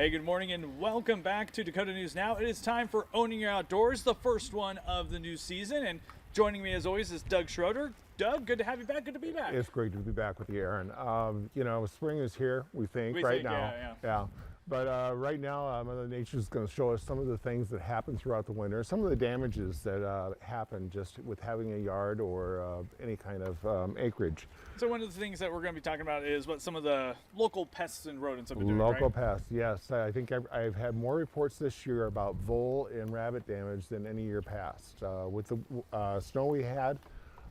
Hey, good morning and welcome back to Dakota News Now. It is time for Owning Your Outdoors, the first one of the new season. And joining me as always is Doug Schroeder. Doug, good to have you back. Good to be back. It's great to be back with you, Aaron. Spring is here, we think, now. Yeah. But right now, Mother Nature is going to show us some of the things that happen throughout the winter, some of the damages that happen just with having a yard or any kind of acreage. So one of the things that we're going to be talking about is what some of the local pests and rodents have been doing, Local right? pests, yes. I think I've had more reports this year about vole and rabbit damage than any year past. With the snow we had,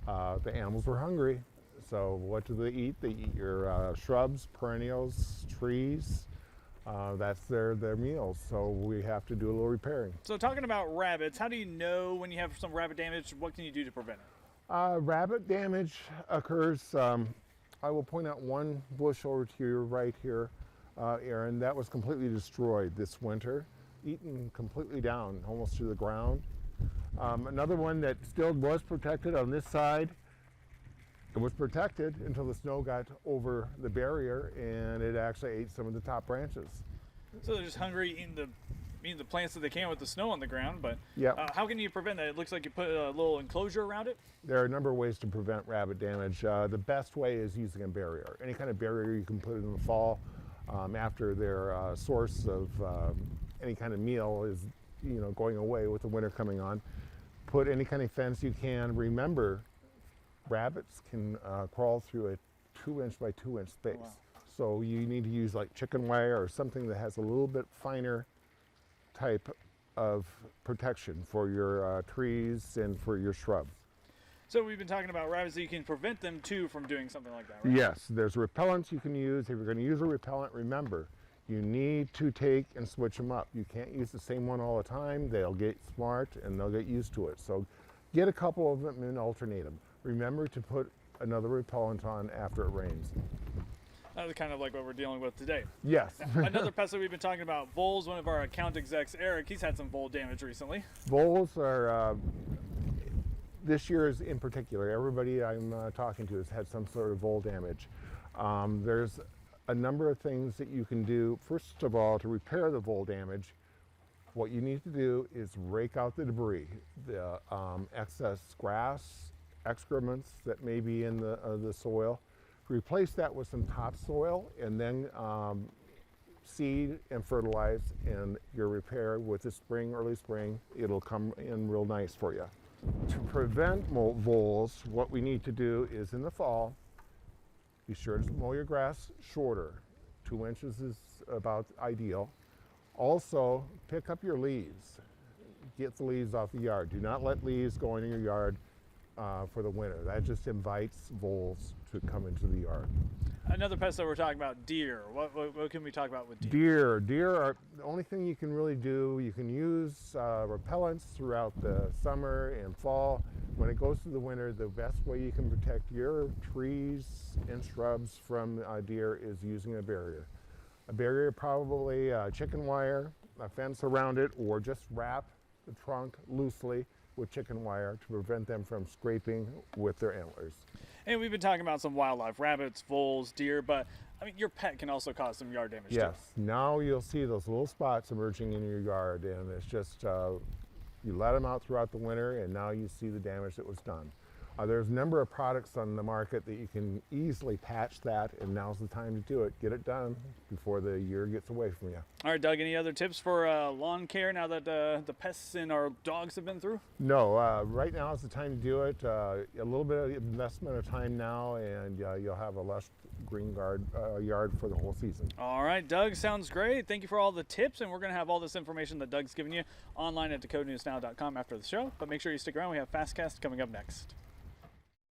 the animals were hungry. So what do they eat? They eat your shrubs, perennials, trees. That's their meals, so we have to do a little repairing. So talking about rabbits, how do you know when you have some rabbit damage? What can you do to prevent it? Rabbit damage occurs, I will point out one bush over to your right here, Aaron, that was completely destroyed this winter, eaten completely down, almost to the ground. Another one that still was protected on this side. It was protected until the snow got over the barrier and it actually ate some of the top branches. So they're just hungry, eating the plants that they can with the snow on the ground. But Yep. how can you prevent that? It looks like you put a little enclosure around it. There are a number of ways to prevent rabbit damage. The best way is using a barrier. Any kind of barrier you can put in the fall after their source of any kind of meal is going away with the winter coming on. Put any kind of fence you can. Remember, rabbits can crawl through a 2-inch by 2-inch space. Wow. So you need to use like chicken wire or something that has a little bit finer type of protection for your trees and for your shrubs. So we've been talking about rabbits, that you can prevent them too from doing something like that, right? Yes, there's repellents you can use. If you're going to use a repellent, remember, you need to take and switch them up. You can't use the same one all the time. They'll get smart and they'll get used to it. So get a couple of them and alternate them. Remember to put another repellent on after it rains. That's kind of like what we're dealing with today. Yes. Another pest that we've been talking about, voles. One of our account execs, Eric, he's had some vole damage recently. Voles are, this year is in particular, everybody I'm talking to has had some sort of vole damage. There's a number of things that you can do. First of all, to repair the vole damage, what you need to do is rake out the debris, the excess grass, excrements that may be in the soil. Replace that with some topsoil and then seed and fertilize, and your repair with the spring, early spring, it'll come in real nice for you. To prevent voles, what we need to do is in the fall, be sure to mow your grass shorter. 2 inches is about ideal. Also, pick up your leaves. Get the leaves off the yard. Do not let leaves go in your yard for the winter. That just invites voles to come into the yard. Another pest that we're talking about, deer. What can we talk about with deer? Deer are the only thing you can really do. You can use repellents throughout the summer and fall. When it goes through the winter, the best way you can protect your trees and shrubs from deer is using a barrier. A barrier, probably chicken wire, a fence around it, or just wrap the trunk loosely with chicken wire to prevent them from scraping with their antlers. And we've been talking about some wildlife, rabbits, voles, deer, but I mean, your pet can also cause some yard damage Yes, now you'll see those little spots emerging in your yard, and it's just, you let them out throughout the winter, and now you see the damage that was done. There's a number of products on the market that you can easily patch that, and now's the time to do it. Get it done before the year gets away from you. All right, Doug, any other tips for lawn care now that the pests and our dogs have been through? No, right now is the time to do it. A little bit of investment of time now, and you'll have a lush green yard for the whole season. All right, Doug, sounds great. Thank you for all the tips, and we're going to have all this information that Doug's given you online at dakotanewsnow.com after the show. But make sure you stick around. We have Fastcast coming up next.